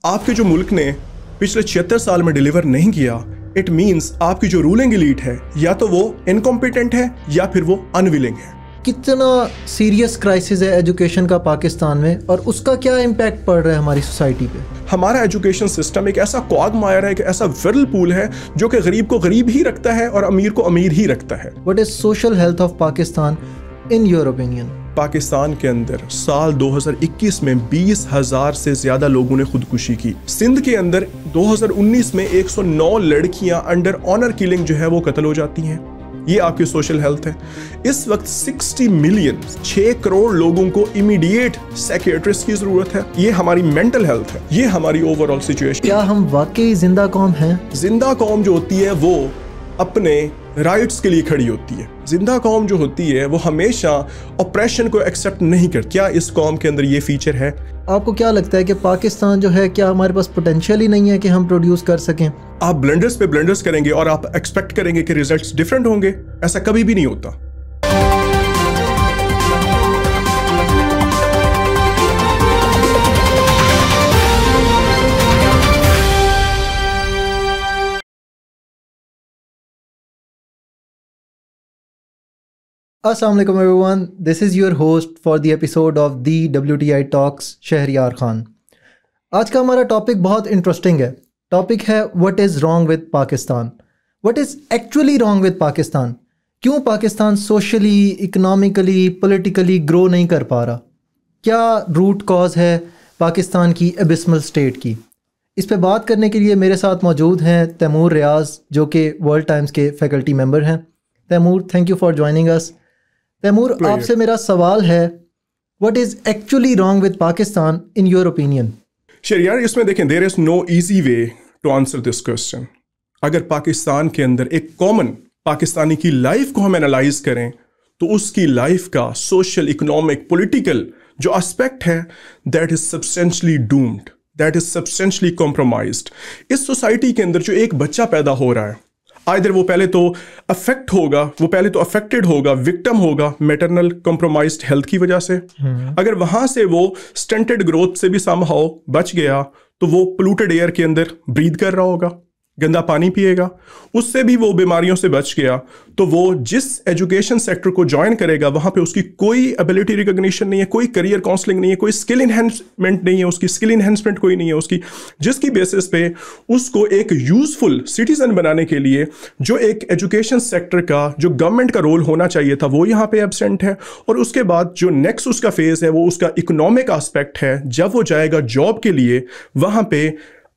आपके जो मुल्क ने पिछले 76 साल में डिलीवर नहीं किया, इट मीन्स आपकी जो रूलिंग एलीट है या तो वो इनकॉम्पिटेंट है या फिर वो अनविलिंग है। कितना सीरियस क्राइसिस है एजुकेशन का पाकिस्तान में और उसका क्या इम्पैक्ट पड़ रहा है हमारी सोसाइटी पे? हमारा एजुकेशन सिस्टम एक ऐसा क्वागमायर है, एक ऐसा व्हिर्लपूल है जो कि गरीब को गरीब ही रखता है और अमीर को अमीर ही रखता है। What is social health of Pakistan in your opinion? Pakistan के अंदर साल 2021 में 20,000 से ज्यादा लोगों ने खुदकुशी की। सिंध के अंदर 2019 में 109 लड़कियां अंडर ऑनर किलिंग जो है वो कत्ल हो जाती हैं। ये आपकी सोशल हेल्थ है। इस वक्त 60 मिलियन 6 करोड़ लोगों को इमीडिएट साइकियाट्रिस्ट की जरूरत है। ये हमारी मेंटल हेल्थ है, ये हमारी ओवरऑल सिचुएशन। क्या हम वाकई जिंदा कौम हैं? जिंदा कौम जो होती है वो अपने राइट्स के लिए खड़ी होती है। जिंदा कौम जो होती है वो हमेशा ऑपरेशन को एक्सेप्ट नहीं करती। क्या इस कौम के अंदर ये फीचर है? आपको क्या लगता है कि पाकिस्तान जो है, क्या हमारे पास पोटेंशियल ही नहीं है कि हम प्रोड्यूस कर सकें? आप ब्लंडर्स पे ब्लंडर्स करेंगे और आप एक्सपेक्ट करेंगे कि रिजल्ट्स डिफरेंट होंगे, ऐसा कभी भी नहीं होता। Assalamu alaikum everyone, this is your host for the episode of the WTI Talks, Shahryar Khan. आज का हमारा टॉपिक बहुत इंटरेस्टिंग है। टॉपिक है what is wrong with Pakistan. What is actually wrong with Pakistan? क्यों Pakistan socially, economically, politically grow नहीं कर पा रहा? क्या रूट कॉज है पाकिस्तान की एबिस्मल स्टेट की? इस पे बात करने के लिए मेरे साथ मौजूद हैं तैमूर रियाज, जो कि वर्ल्ड टाइम्स के फैकल्टी मेंबर हैं। Taimur, thank you for joining us. Taimur, आपसे मेरा सवाल है, what is actually wrong with Pakistan in your opinion? Shahryar, इसमें देखें, there is no easy way to answer this question. अगर पाकिस्तान के अंदर एक कॉमन पाकिस्तानी की लाइफ को हम एनालाइज करें तो उसकी लाइफ का सोशल, इकोनॉमिक, पॉलिटिकल जो एस्पेक्ट है that is substantially doomed, that is substantially compromised. इस सोसाइटी के अंदर जो एक बच्चा पैदा हो रहा है, आइदर वो पहले तो अफेक्टेड होगा, विक्टिम होगा मैटरनल कॉम्प्रोमाइज्ड हेल्थ की वजह से। अगर वहां से वो स्टंटेड ग्रोथ से भी समहाउ बच गया तो वो पोल्यूटेड एयर के अंदर ब्रीथ कर रहा होगा, गंदा पानी पिएगा, उससे भी वो बीमारियों से बच गया। तो वो जिस एजुकेशन सेक्टर को ज्वाइन करेगा वहाँ पे उसकी कोई एबिलिटी रिकॉग्निशन नहीं है, कोई करियर काउंसलिंग नहीं है, कोई स्किल इन्हेंसमेंट नहीं है, उसकी स्किल इन्हेंसमेंट कोई नहीं है उसकी, जिसकी बेसिस पे उसको एक यूजफुल सिटीजन बनाने के लिए जो एक एजुकेशन सेक्टर का, जो गवर्नमेंट का रोल होना चाहिए था, वो यहाँ पे एब्सेंट है। और उसके बाद जो नेक्स्ट उसका फेज है वो उसका इकोनॉमिक एस्पेक्ट है। जब वो जाएगा जॉब के लिए, वहाँ पे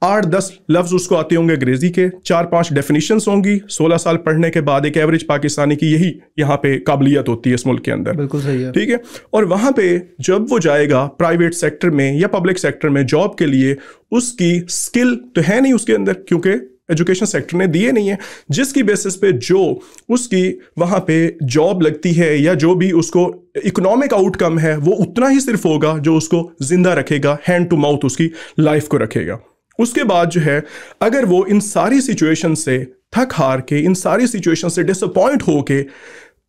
8-10 लफ्ज उसको आते होंगे अंग्रेजी के, 4-5 डेफिनेशंस होंगी। 16 साल पढ़ने के बाद एक एवरेज पाकिस्तानी की यही यहाँ पे काबिलियत होती है इस मुल्क के अंदर। बिल्कुल सही है, ठीक है। और वहाँ पे जब वो जाएगा प्राइवेट सेक्टर में या पब्लिक सेक्टर में जॉब के लिए, उसकी स्किल तो है नहीं उसके अंदर, क्योंकि एजुकेशन सेक्टर ने दिए नहीं है, जिसकी बेसिस पे जो उसकी वहाँ पे जॉब लगती है या जो भी उसको इकोनॉमिक आउटकम है वो उतना ही सिर्फ होगा जो उसको जिंदा रखेगा, हैंड टू माउथ उसकी लाइफ को रखेगा। उसके बाद जो है, अगर वो इन सारी सिचुएशन से थक हार के, इन सारी सिचुएशन से डिसअपॉइंट होके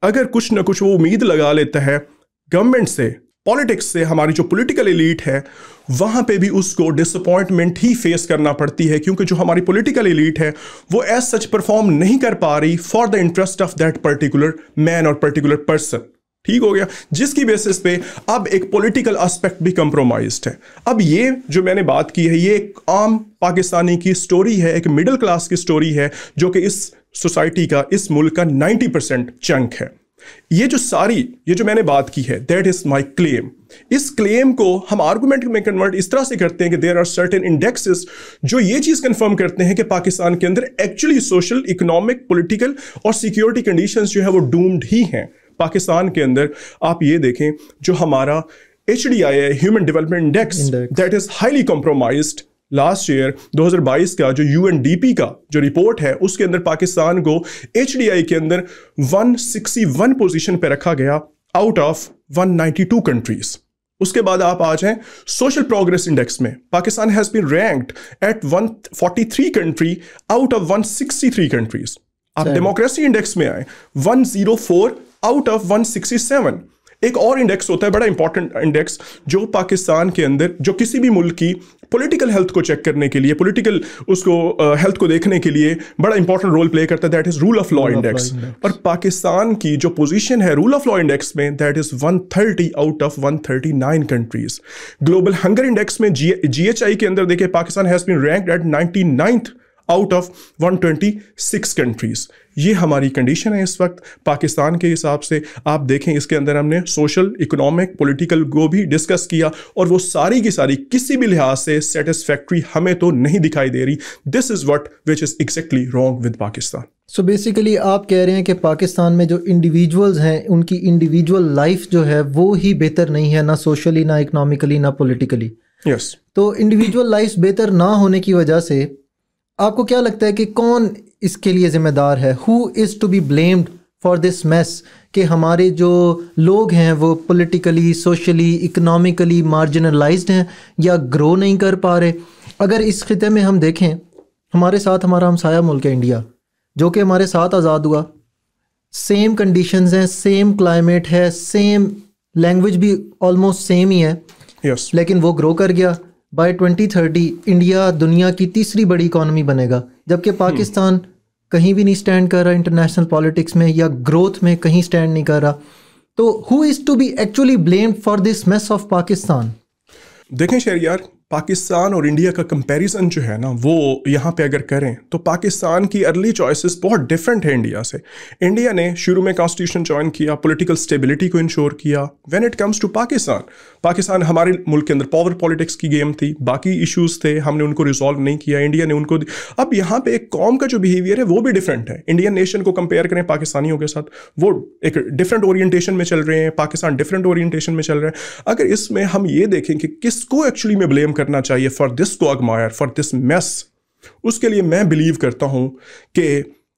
अगर कुछ ना कुछ वो उम्मीद लगा लेता है गवर्नमेंट से, पॉलिटिक्स से, हमारी जो पॉलिटिकल एलीट है, वहाँ पे भी उसको डिसअपॉइंटमेंट ही फेस करना पड़ती है, क्योंकि जो हमारी पॉलिटिकल एलीट है वो एज सच परफॉर्म नहीं कर पा रही for the interest of that particular man और पर्टिकुलर पर्सन। ठीक हो गया, जिसकी बेसिस पे अब एक पॉलिटिकल एस्पेक्ट भी कंप्रोमाइज्ड है। अब ये जो मैंने बात की है ये एक आम पाकिस्तानी की स्टोरी है, एक मिडिल क्लास की स्टोरी है, जो कि इस सोसाइटी का, इस मुल्क का 90% चंक है। ये जो मैंने बात की है, दैट इज माई क्लेम। इस क्लेम को हम आर्गुमेंट में कन्वर्ट इस तरह से करते हैं कि देयर आर सर्टेन इंडेक्सेस जो ये चीज कंफर्म करते हैं कि पाकिस्तान के अंदर एक्चुअली सोशल, इकोनॉमिक, पॉलिटिकल और सिक्योरिटी कंडीशंस जो है वो डूम्ड ही हैं। पाकिस्तान के अंदर आप ये देखें, जो हमारा HDI है, human development index, that is highly compromised. Last year 2022 का जो UNDP का जो रिपोर्ट है उसके अंदर पाकिस्तान को HDI के अंदर 161 पोजीशन पे रखा गया आउट ऑफ 192 कंट्रीज। उसके बाद आप आ जाएं सोशल प्रोग्रेस इंडेक्स में, Pakistan has been ranked at 143 country out of 163 countries. आप डेमोक्रेसी इंडेक्स में आए 104 आउट ऑफ 167। एक और इंडेक्स होता है, बड़ा इंपॉर्टेंट इंडेक्स, जो पाकिस्तान के अंदर जो किसी भी मुल्क की पॉलिटिकल हेल्थ को चेक करने के लिए, पॉलिटिकल उसको हेल्थ को देखने के लिए बड़ा इंपॉर्टेंट रोल प्ले करता है, that is rule of law index. और पाकिस्तान की जो पोजीशन है रूल ऑफ लॉ इंडेक्स में, that is 130 out of 139 countries. Global hunger index में GHI के अंदर देखिए Pakistan has been ranked at 99th out of 126 countries. ये हमारी कंडीशन है इस वक्त पाकिस्तान के हिसाब से। आप देखें इसके अंदर हमने सोशल, इकोनॉमिक, पॉलिटिकल को भी डिस्कस किया और वो सारी की सारी किसी भी लिहाज से सेटिस्फैक्ट्री हमें तो नहीं दिखाई दे रही। This is what which is exactly wrong with Pakistan. So basically आप कह रहे हैं कि पाकिस्तान में जो इंडिविजुअल्स हैं उनकी इंडिविजुअल लाइफ जो है वो ही बेहतर नहीं है, ना सोशली, ना इकोनॉमिकली, ना पॉलिटिकली। यस। तो इंडिविजुअल लाइफ बेहतर ना होने की वजह से आपको क्या लगता है कि कौन इसके लिए जिम्मेदार है? Who is to be blamed for this mess कि हमारे जो लोग हैं वो पॉलिटिकली, सोशली, इकोनॉमिकली मार्जिनलाइज्ड हैं या ग्रो नहीं कर पा रहे? अगर इस खिते में हम देखें, हमारे साथ हमारा हमसाया मुल्क है इंडिया, जो कि हमारे साथ आज़ाद हुआ, सेम कंडीशंस हैं, सेम क्लाइमेट है, सेम लैंग्वेज भी ऑलमोस्ट सेम ही है। यस। लेकिन वो ग्रो कर गया। बाय 2030 इंडिया दुनिया की तीसरी बड़ी इकॉनमी बनेगा, जबकि पाकिस्तान कहीं भी नहीं स्टैंड कर रहा इंटरनेशनल पॉलिटिक्स में या ग्रोथ में कहीं स्टैंड नहीं कर रहा। तो who is to be actually blamed for this mess of Pakistan? देखें शहरियार, पाकिस्तान और इंडिया का कंपैरिजन जो है ना वो यहाँ पे अगर करें तो पाकिस्तान की अर्ली चॉइसेस बहुत डिफरेंट है इंडिया से। इंडिया ने शुरू में कॉन्स्टिट्यूशन ज्वाइन किया, पॉलिटिकल स्टेबिलिटी को इंश्योर किया। When it comes to Pakistan हमारे मुल्क के अंदर पावर पॉलिटिक्स की गेम थी, बाकी इश्यूज थे, हमने उनको रिजॉल्व नहीं किया, इंडिया ने उनको। अब यहाँ पे एक कौम का जो बिहेवियर है वो भी डिफरेंट है। इंडियन नेशन को कंपेयर करें पाकिस्तानियों के साथ, वो एक डिफरेंट ओरिएंटेशन में चल रहे हैं, पाकिस्तान डिफरेंट ओरिएंटेशन में चल रहा है। अगर इसमें हम ये देखें कि किसको एक्चुअली में ब्लेम करना चाहिए for this quagmire, for this mess, उसके लिए मैं बिलीव करता हूं कि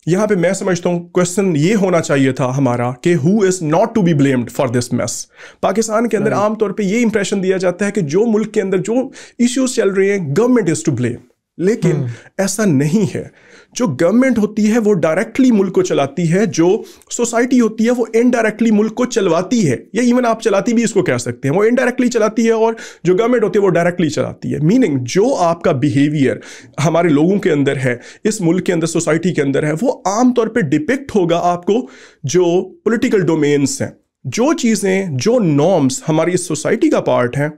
यहां पे मैं समझता हूं क्वेश्चन ये होना चाहिए था हमारा कि who is not to be blamed for this mess. Pakistan के अंदर आमतौर पे ये इंप्रेशन दिया जाता है कि जो मुल्क के अंदर जो इश्यूज चल रहे हैं गवर्नमेंट इज टू ब्लेम, लेकिन ऐसा नहीं है। जो गवर्नमेंट होती है वो डायरेक्टली मुल्क को चलाती है, जो सोसाइटी होती है वो इनडायरेक्टली मुल्क को चलवाती है, या इवन आप चलाती भी इसको कह सकते हैं। वो इनडायरेक्टली चलाती है और जो गवर्नमेंट होती है वो डायरेक्टली चलाती है। मीनिंग जो आपका बिहेवियर हमारे लोगों के अंदर है, इस मुल्क के अंदर, सोसाइटी के अंदर है, वो आमतौर पर डिपिक्ट होगा आपको जो पॉलिटिकल डोमेन्स हैं, जो चीज़ें, जो नॉर्म्स हमारी इस सोसाइटी का पार्ट हैं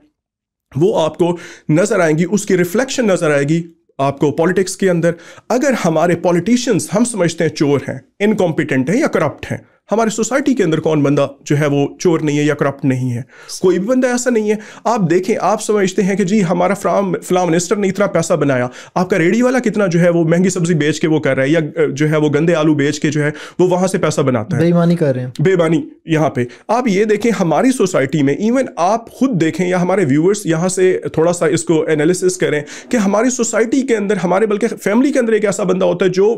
वो आपको नजर आएंगी, उसकी रिफ्लेक्शन नजर आएगी आपको पॉलिटिक्स के अंदर। अगर हमारे पॉलिटिशियंस हम समझते हैं चोर हैं, इनकॉम्पिटेंट हैं या करप्ट हैं, हमारे सोसाइटी के अंदर कौन बंदा जो है वो चोर नहीं है या करप्ट नहीं है? कोई भी बंदा ऐसा नहीं है। आप देखें, आप समझते हैं कि जी हमारा फलां मिनिस्टर ने इतना पैसा बनाया, आपका रेडी वाला कितना जो है वो महंगी सब्जी बेच के वो कर रहा है, या जो है वो गंदे आलू बेच के जो है वो वहां से पैसा बनाता है। बेईमानी कर रहे हैं, बेईमानी। यहाँ पे आप ये देखें हमारी सोसाइटी में, इवन आप खुद देखें या हमारे व्यूअर्स यहाँ से थोड़ा सा इसको एनालिसिस करें कि हमारी सोसाइटी के अंदर, हमारे बल्कि फैमिली के अंदर एक ऐसा बंदा होता है जो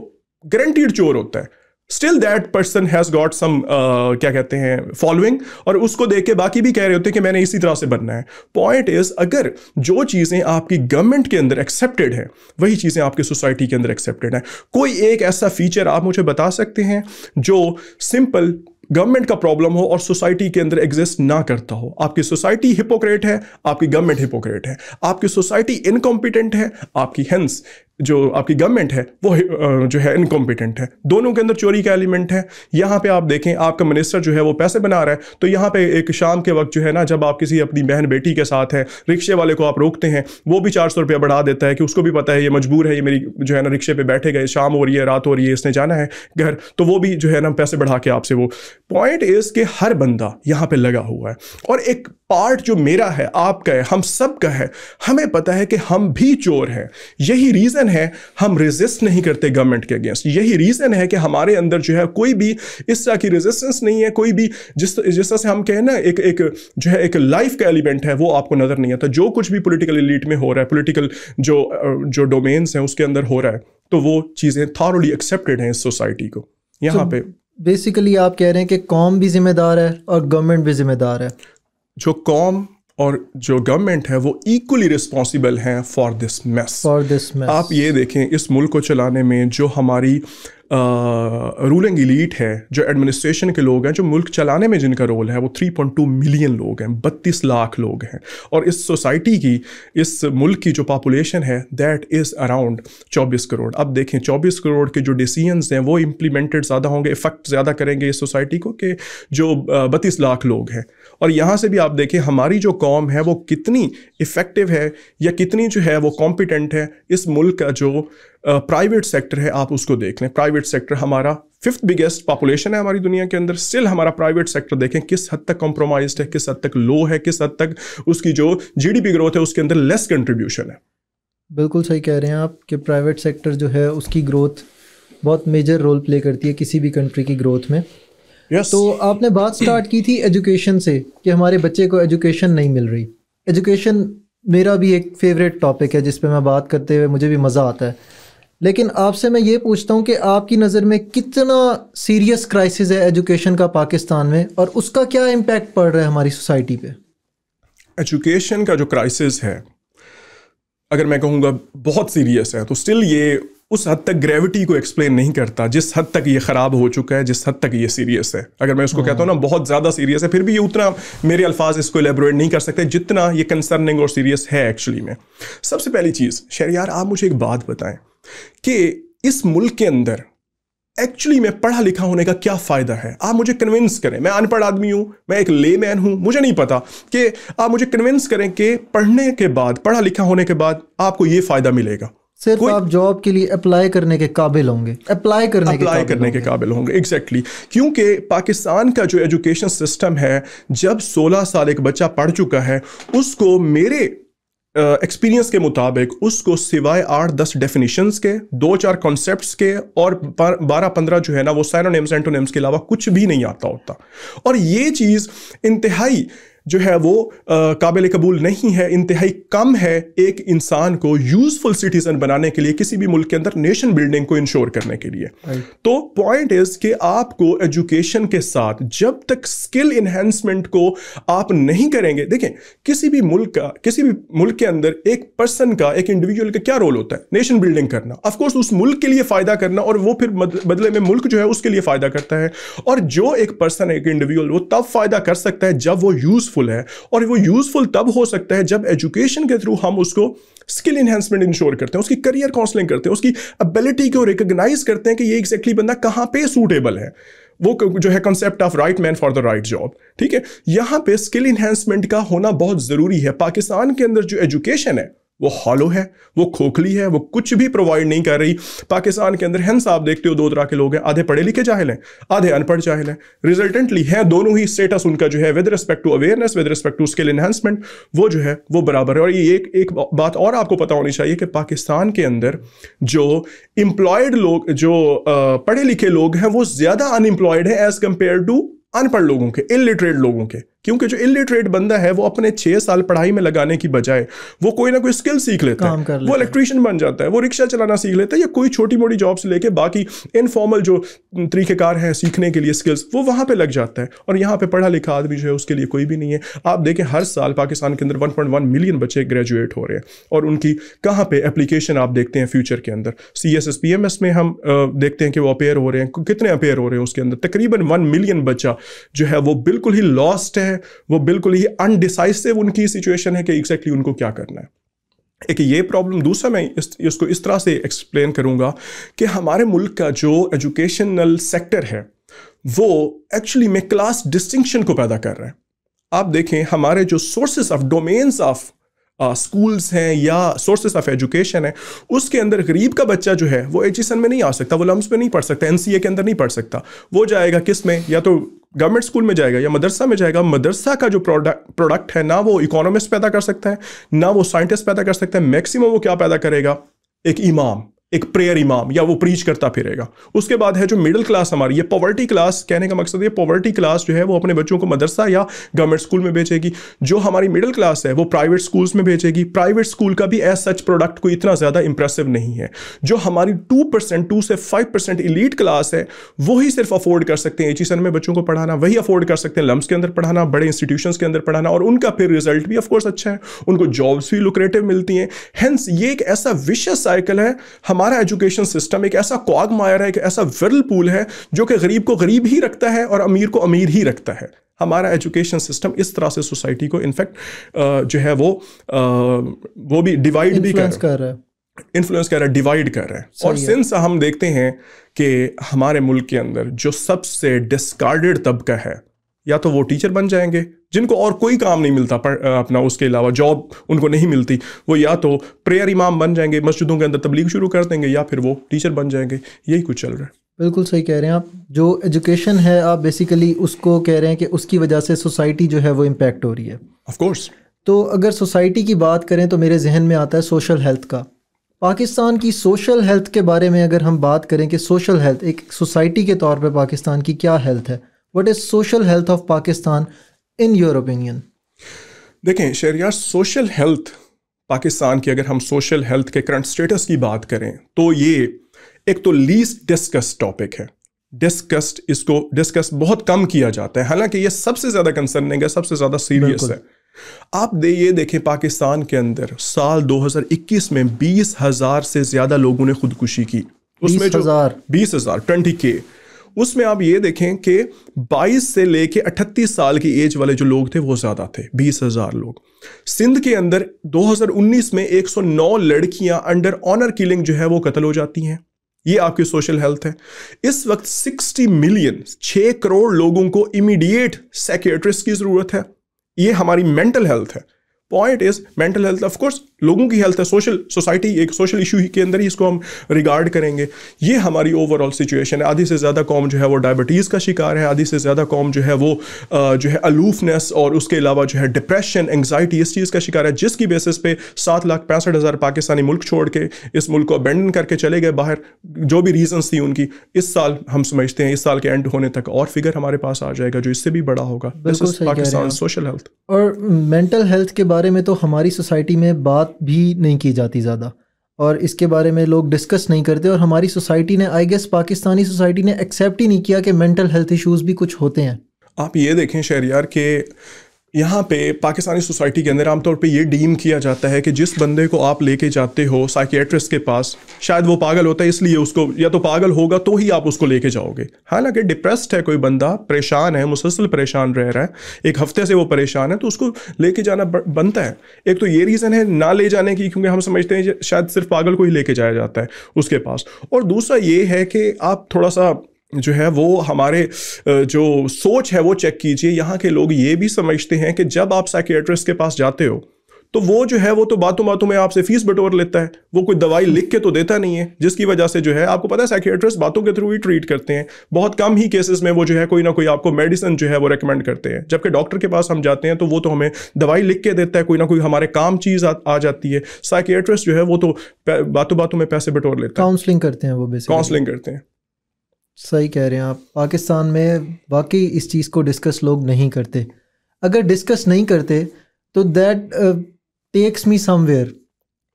गारंटीड चोर होता है, still that person has got some क्या कहते हैं फॉलोइंग, और उसको देख के बाकी भी कह रहे होते हैं कि मैंने इसी तरह से बनना है। पॉइंट इज, अगर जो चीजें आपकी गवर्नमेंट के अंदर एक्सेप्टेड है वही चीजें आपकी सोसाइटी के अंदर एक्सेप्टेड है। कोई एक ऐसा फीचर आप मुझे बता सकते हैं जो सिंपल गवर्नमेंट का प्रॉब्लम हो और सोसाइटी के अंदर एग्जिस्ट ना करता हो? आपकी सोसाइटी हिपोक्रेट है, आपकी गवर्नमेंट हिपोक्रेट है। आपकी सोसाइटी इनकॉम्पिटेंट है, आपकी हेंस जो आपकी गवर्नमेंट है वो जो है इनकॉम्पिटेंट है। दोनों के अंदर चोरी का एलिमेंट है। यहाँ पे आप देखें, आपका मिनिस्टर जो है वो पैसे बना रहा है, तो यहाँ पे एक शाम के वक्त जो है ना, जब आप किसी अपनी बहन बेटी के साथ हैं, रिक्शे वाले को आप रोकते हैं, वो भी 400 रुपया बढ़ा देता है कि उसको भी पता है ये मजबूर है, ये मेरी जो है ना रिक्शे पे बैठे गए, शाम हो रही है, रात हो रही है, इसने जाना है घर, तो वो भी जो है ना पैसे बढ़ा के आपसे वो। पॉइंट इज कि हर बंदा यहाँ पे लगा हुआ है, और एक पार्ट जो मेरा है, आपका है, हम सब का है, हमें पता है कि हम भी चोर हैं। यही रीजन है हम रेजिस्ट नहीं करते गवर्नमेंट के अगेंस्ट। यही रीजन है कि हमारे अंदर जो है कोई भी इस तरह की रेजिस्टेंस नहीं है, कोई भी जिस तरह से हम कहें ना एक जो है एक लाइफ का एलिमेंट है वो आपको नजर नहीं आता। जो कुछ भी पॉलिटिकल एलीट में हो रहा है, पॉलिटिकल जो डोमेन्स हैं उसके अंदर हो रहा है, तो वो चीजें थॉरली एक्सेप्टेड हैं इस सोसाइटी को। यहाँ पे बेसिकली आप कह रहे हैं कि कौम भी जिम्मेदार है और गवर्नमेंट भी जिम्मेदार है। जो कौम और जो गवर्नमेंट है वो इक्वली रिस्पॉन्सिबल हैं फॉर दिस मेस। आप ये देखें, इस मुल्क को चलाने में जो हमारी रूलिंग इलीट है, जो एडमिनिस्ट्रेशन के लोग हैं, जो मुल्क चलाने में जिनका रोल है, वो 3.2 मिलियन लोग हैं, 32 लाख लोग हैं। और इस सोसाइटी की, इस मुल्क की जो पॉपुलेशन है दैट इज़ अराउंड 24 करोड़। अब देखें 24 करोड़ के जो डिसीजंस हैं वो इम्प्लीमेंटेड ज़्यादा होंगे, इफेक्ट ज़्यादा करेंगे इस सोसाइटी को कि जो 32 लाख लोग हैं। और यहाँ से भी आप देखें हमारी जो कौम है वो कितनी इफ़ेक्टिव है या कितनी जो है वो कॉम्पिटेंट है। इस मुल्क का जो प्राइवेट सेक्टर है आप उसको देख लें, प्राइवेट सेक्टर हमारा 5th बिगेस्ट पॉपुलेशन है हमारी दुनिया के अंदर, स्टिल हमारा प्राइवेट सेक्टर देखें किस हद तक कॉम्प्रोमाइज्ड है, किस हद तक लो है, किस हद तक उसकी जो जीडीपी ग्रोथ है उसके अंदर लेस कंट्रीब्यूशन है। बिल्कुल सही कह रहे हैं आप कि प्राइवेट सेक्टर जो है उसकी ग्रोथ बहुत मेजर रोल प्ले करती है किसी भी कंट्री की ग्रोथ में। Yes. तो आपने बात स्टार्ट की थी एजुकेशन से कि हमारे बच्चे को एजुकेशन नहीं मिल रही। एजुकेशन मेरा भी एक फेवरेट टॉपिक है जिस पे मैं बात करते हुए मुझे भी मज़ा आता है। लेकिन आपसे मैं ये पूछता हूँ कि आपकी नज़र में कितना सीरियस क्राइसिस है एजुकेशन का पाकिस्तान में और उसका क्या इम्पैक्ट पड़ रहा है हमारी सोसाइटी पे? एजुकेशन का जो क्राइसिस है अगर मैं कहूँगा बहुत सीरियस है, तो स्टिल ये उस हद तक ग्रेविटी को एक्सप्लेन नहीं करता जिस हद तक ये ख़राब हो चुका है, जिस हद तक ये सीरियस है। अगर मैं उसको कहता हूँ ना बहुत ज़्यादा सीरियस है, फिर भी ये उतना मेरे अल्फाज इसको एलेबोरेट नहीं कर सकते जितना ये कंसर्निंग और सीरियस है एक्चुअली में। सबसे पहली चीज़ शहरयार, आप मुझे एक बात बताएं कि इस मुल्क के अंदर एक्चुअली में पढ़ा लिखा होने का क्या फ़ायदा है? आप मुझे कन्विंस करें। मैं अनपढ़ आदमी हूँ, मैं एक लेमैन हूँ, मुझे नहीं पता कि आप मुझे कन्विंस करें कि पढ़ने के बाद, पढ़ा लिखा होने के बाद आपको ये फ़ायदा मिलेगा। सिर्फ आप जॉब के लिए अप्लाई करने के काबिल होंगे, अप्लाई करने के काबिल होंगे। एग्जैक्टली क्योंकि पाकिस्तान का जो एजुकेशन सिस्टम है, जब 16 साल एक बच्चा पढ़ चुका है उसको मेरे एक्सपीरियंस के मुताबिक उसको सिवाय 8-10 डेफिनेशंस के, 2-4 कॉन्सेप्ट्स के और 12-15 जो है ना वो साइनोनिम्स एंटोनिम्स के अलावा कुछ भी नहीं आता होता। और ये चीज़ इंतहाई जो है वो काबिल कबूल नहीं है, इंतहाई कम है एक इंसान को यूजफुल सिटीजन बनाने के लिए, किसी भी मुल्क के अंदर नेशन बिल्डिंग को इंश्योर करने के लिए। तो पॉइंट इज कि आपको एजुकेशन के साथ जब तक स्किल इन्हेंसमेंट को आप नहीं करेंगे, देखें किसी भी मुल्क के अंदर एक पर्सन का, एक इंडिविजुअल का क्या रोल होता है? नेशन बिल्डिंग करना, ऑफ कोर्स उस मुल्क के लिए फायदा करना, और वो फिर बदले में मुल्क जो है उसके लिए फायदा करता है। और जो एक पर्सन, एक इंडिविजुअल, वो तब फायदा कर सकता है जब वो यूजफुल है, और वो यूजफुल तब हो सकता है जब एजुकेशन के थ्रू हम उसको स्किल एनहांसमेंट इंश्योर करते हैं, उसकी करियर काउंसलिंग करते हैं, उसकी एबिलिटी को रिकॉग्नाइज करते हैं कि ये एग्जैक्टली बंदा कहां पे सूटेबल है। वो जो है concept of right man for the right job, ठीक है। यहां पे स्किल एनहांसमेंट का होना बहुत जरूरी है। पाकिस्तान के अंदर जो एजुकेशन है वो हॉलो है, वो खोखली है, वो कुछ भी प्रोवाइड नहीं कर रही पाकिस्तान के अंदर। हेंस आप देखते हो दो तरह के लोग हैं, आधे पढ़े लिखे जाहिल हैं, आधे अनपढ़ जाहिल हैं। रिजल्टेंटली है दोनों ही स्टेटस उनका जो है with respect to awareness, with respect to skill enhancement, वो जो है वो बराबर है। और ये एक बात और आपको पता होनी चाहिए कि पाकिस्तान के अंदर जो एम्प्लॉयड लोग, जो पढ़े लिखे लोग हैं, वो ज्यादा अनएम्प्लॉयड है एज कंपेयर टू अनपढ़ लोगों के, इलिटरेट लोगों के। क्योंकि जो इलिटरेट बंदा है वो अपने 6 साल पढ़ाई में लगाने की बजाय वो कोई ना कोई स्किल सीख लेता है, वो इलेक्ट्रीशियन बन जाता है, वो रिक्शा चलाना सीख लेता है, या कोई छोटी मोटी जॉब से लेके बाकी इनफॉर्मल जो तरीकेकार हैं सीखने के लिए स्किल्स, वो वहाँ पे लग जाता है। और यहाँ पे पढ़ा लिखा आदमी जो है उसके लिए कोई भी नहीं है। आप देखें हर साल पाकिस्तान के अंदर 1.1 मिलियन बच्चे ग्रेजुएट हो रहे हैं, और उनकी कहाँ पे एप्लीकेशन आप देखते हैं फ्यूचर के अंदर। CSSPMS में हम देखते हैं कि वो अपेयर हो रहे हैं, कितने अपेयर हो रहे हैं उसके अंदर तकरीबन 1 मिलियन बच्चा जो है वो बिल्कुल ही लॉस्ट है, वो बिल्कुल ही अनडिसाइसिव उनकी सिचुएशन है कि एग्जैक्टली उनको क्या करना है। एक ये प्रॉब्लम। दूसरा मैं इसको इस तरह से एक्सप्लेन करूंगा कि हमारे मुल्क का जो एजुकेशनल सेक्टर है वो एक्चुअली में क्लास डिस्टिंक्शन को पैदा कर रहा है। आप देखें हमारे जो sources of domains of schools हैं या सोर्सेस ऑफ एजुकेशन है, उसके अंदर गरीब का बच्चा जो है वो एचईसन में नहीं आ सकता, वो लम्स में नहीं पढ़ सकता, NCA के अंदर नहीं पढ़ सकता। वो जाएगा किस में? या तो गवर्नमेंट स्कूल में जाएगा या मदरसा में जाएगा। मदरसा का जो प्रोडक्ट है ना वो इकोनॉमिस्ट पैदा कर सकता है, ना वो साइंटिस्ट पैदा कर सकता है। मैक्सिमम वो क्या पैदा करेगा? एक इमाम, एक प्रेयर इमाम, या वो प्रीच करता फिरेगा। उसके बाद है जो मिडिल क्लास हमारी, ये पॉवर्टी क्लास, कहने का मकसद ये पॉवर्टी क्लास जो है वो अपने बच्चों को मदरसा या गवर्नमेंट स्कूल में भेजेगी। जो हमारी मिडिल क्लास है वो प्राइवेट स्कूल्स में भेजेगी। प्राइवेट स्कूल का भी एज सच प्रोडक्ट कोई इतना ज़्यादा इंप्रेसिव नहीं है। जो हमारी 2 से 5% इलीट क्लास है वही सिर्फ अफोर्ड कर सकते हैं एचईसन में बच्चों को पढ़ाना, वही अफोर्ड कर सकते हैं लम्स के अंदर पढ़ाना, बड़े इंस्टीट्यूशंस के अंदर पढ़ाना, और उनका फिर रिजल्ट भी ऑफकोर्स अच्छा है, उनको जॉब्स भी लुक्रेटिव मिलती हैं। हेंस ये एक ऐसा विशियस साइकिल है हमारा एजुकेशन सिस्टम एक ऐसा क्वागमायर है, एक ऐसा विरलपूल है जो कि गरीब को गरीब ही रखता है और अमीर को अमीर ही रखता है। हमारा एजुकेशन सिस्टम इस तरह से सोसाइटी को इनफैक्ट जो है वो भी डिवाइड भी कर रहा है, इन्फ्लुएंस कर रहा है, डिवाइड कर रहा है। और सिंस हम देखते हैं कि हमारे मुल्क के अंदर जो सबसे डिस्कार्डेड तबका है, या तो वो टीचर बन जाएंगे जिनको और कोई काम नहीं मिलता अपना, उसके अलावा जॉब उनको नहीं मिलती, वो या तो प्रेयर इमाम बन जाएंगे, मस्जिदों के अंदर तबलीग शुरू कर देंगे, या फिर वो टीचर बन जाएंगे। यही कुछ चल रहा है। बिल्कुल सही कह रहे हैं आप। जो एजुकेशन है आप बेसिकली उसको कह रहे हैं कि उसकी वजह से सोसाइटी जो है वो इम्पैक्ट हो रही है। Of course. तो अगर सोसाइटी की बात करें तो मेरे जहन में आता है सोशल हेल्थ का। पाकिस्तान की सोशल हेल्थ के बारे में अगर हम बात करें कि सोशल हेल्थ एक सोसाइटी के तौर पे पाकिस्तान की क्या हेल्थ है, what is social health of Pakistan in your opinion? देखें शहरियार, सोशल हेल्थ पाकिस्तान की, अगर हम सोशल हेल्थ के करंट स्टेटस की बात करें तो ये एक तो लीस्ट डिस्कस्ड टॉपिक है। इसको डिस्कस बहुत कम किया जाता है, हालांकि ये सबसे ज्यादा कंसर्निंग है, सबसे ज्यादा सीरियस है। आप ये देखें, पाकिस्तान के अंदर साल 2021 में 20,000 से ज्यादा लोगों ने खुदकुशी की। उसमें जो 20,000 20K, उसमें आप ये देखें कि 22 से लेके 38 साल की एज वाले जो लोग थे वो ज्यादा थे, 20,000 लोग। सिंध के अंदर 2019 में 109 लड़कियां अंडर ऑनर किलिंग जो है वो कत्ल हो जाती हैं। ये आपकी सोशल हेल्थ है। इस वक्त 60 मिलियन 6 करोड़ लोगों को इमीडिएट साइकियाट्रिस्ट की जरूरत है। ये हमारी मेंटल हेल्थ है। Point is mental health, of course लोगों की हेल्थ है, सोशल सोसाइटी एक सोशल इशू के अंदर ही इसको हम रिगार्ड करेंगे। ये हमारी ओवरऑल सिचुएशन है। आधी से ज़्यादा कौम जो है वो डायबिटीज़ का शिकार है, आधी से ज़्यादा कौम जो है वो जो है अलूफनेस और उसके अलावा जो है डिप्रेशन, एंग्जाइटी, इस चीज़ का शिकार है, जिसकी बेसिस पे 7,65,000 पाकिस्तानी मुल्क छोड़ के इस मुल्क को अबेंडन करके चले गए बाहर। जो भी रीजंस थी उनकी, इस साल हम समझते हैं इस साल के एंड होने तक और फिगर हमारे पास आ जाएगा जो इससे भी बड़ा होगा। This is Pakistan social health. और मेंटल हेल्थ के बारे में तो हमारी सोसाइटी में बात भी नहीं की जाती ज़्यादा, और इसके बारे में लोग डिस्कस नहीं करते। और हमारी सोसाइटी ने, आई गेस पाकिस्तानी सोसाइटी ने एक्सेप्ट ही नहीं किया कि मेंटल हेल्थ इश्यूज़ भी कुछ होते हैं। आप ये देखें शहरियार के यहाँ पे पाकिस्तानी सोसाइटी के अंदर आमतौर पे ये डीम किया जाता है कि जिस बंदे को आप लेके जाते हो साइकियाट्रिस्ट के पास, शायद वो पागल होता है, इसलिए उसको, या तो पागल होगा तो ही आप उसको लेके जाओगे। हालांकि डिप्रेस्ड है कोई बंदा, परेशान है, मुसलसल परेशान रह रहा है, एक हफ्ते से वो परेशान है, तो उसको लेके जाना बनता है। एक तो ये रीज़न है ना ले जाने की, क्योंकि हम समझते हैं शायद सिर्फ पागल को ही लेके जाया जाता है उसके पास। और दूसरा ये है कि आप थोड़ा सा जो है वो हमारे जो सोच है वो चेक कीजिए। यहाँ के लोग ये भी समझते हैं कि जब आप साइकियाट्रिस्ट के पास जाते हो तो वो जो है वो तो बातों बातों में आपसे फीस बटोर लेता है, वो कोई दवाई लिख के तो देता नहीं है, जिसकी वजह से जो है आपको पता है साइकियाट्रिस्ट बातों के थ्रू ही ट्रीट करते हैं। बहुत कम ही केसेस में वो जो है कोई ना कोई आपको मेडिसिन जो है वो रेकमेंड करते हैं, जबकि डॉक्टर के पास हम जाते हैं तो वो तो हमें दवाई लिख के देता है, कोई ना कोई हमारे काम चीज़ आ जाती है। साइकियाट्रिस्ट जो है वो तो बातों बातों में पैसे बटोर लेता है, काउंसलिंग करते हैं, वो बेसिकली काउंसलिंग करते हैं। सही कह रहे हैं आप। पाकिस्तान में वाकई इस चीज़ को डिस्कस लोग नहीं करते। अगर डिस्कस नहीं करते तो दैट टेक्स मी समवेयर।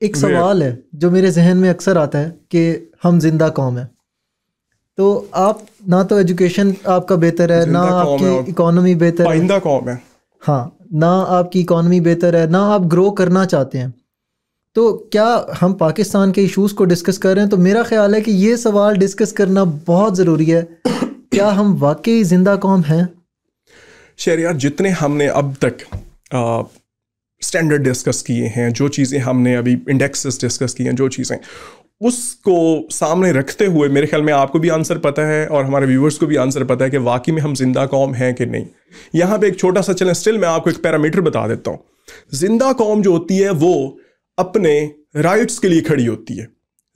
एक सवाल है जो मेरे जहन में अक्सर आता है कि हम जिंदा कौम है, तो आप ना तो एजुकेशन आपका बेहतर है, ना आपकी इकोनॉमी बेहतर है, पाइंदा कौम है। हाँ, ना आपकी इकोनॉमी बेहतर है, ना आप ग्रो करना चाहते हैं। तो क्या हम पाकिस्तान के इश्यूज़ को डिस्कस कर रहे हैं? तो मेरा ख्याल है कि ये सवाल डिस्कस करना बहुत ज़रूरी है। क्या हम वाकई जिंदा कौम हैं? शहरियार, जितने हमने अब तक स्टैंडर्ड डिस्कस किए हैं, जो चीज़ें हमने अभी इंडेक्सेस डिस्कस किए हैं, जो चीज़ें, उसको सामने रखते हुए मेरे ख्याल में आपको भी आंसर पता है और हमारे व्यूवर्स को भी आंसर पता है कि वाकई में हम जिंदा कौम हैं कि नहीं। यहाँ पे एक छोटा सा चलें, स्टिल मैं आपको एक पैरामीटर बता देता हूँ। जिंदा कौम जो होती है वो अपने राइट्स के लिए खड़ी होती है।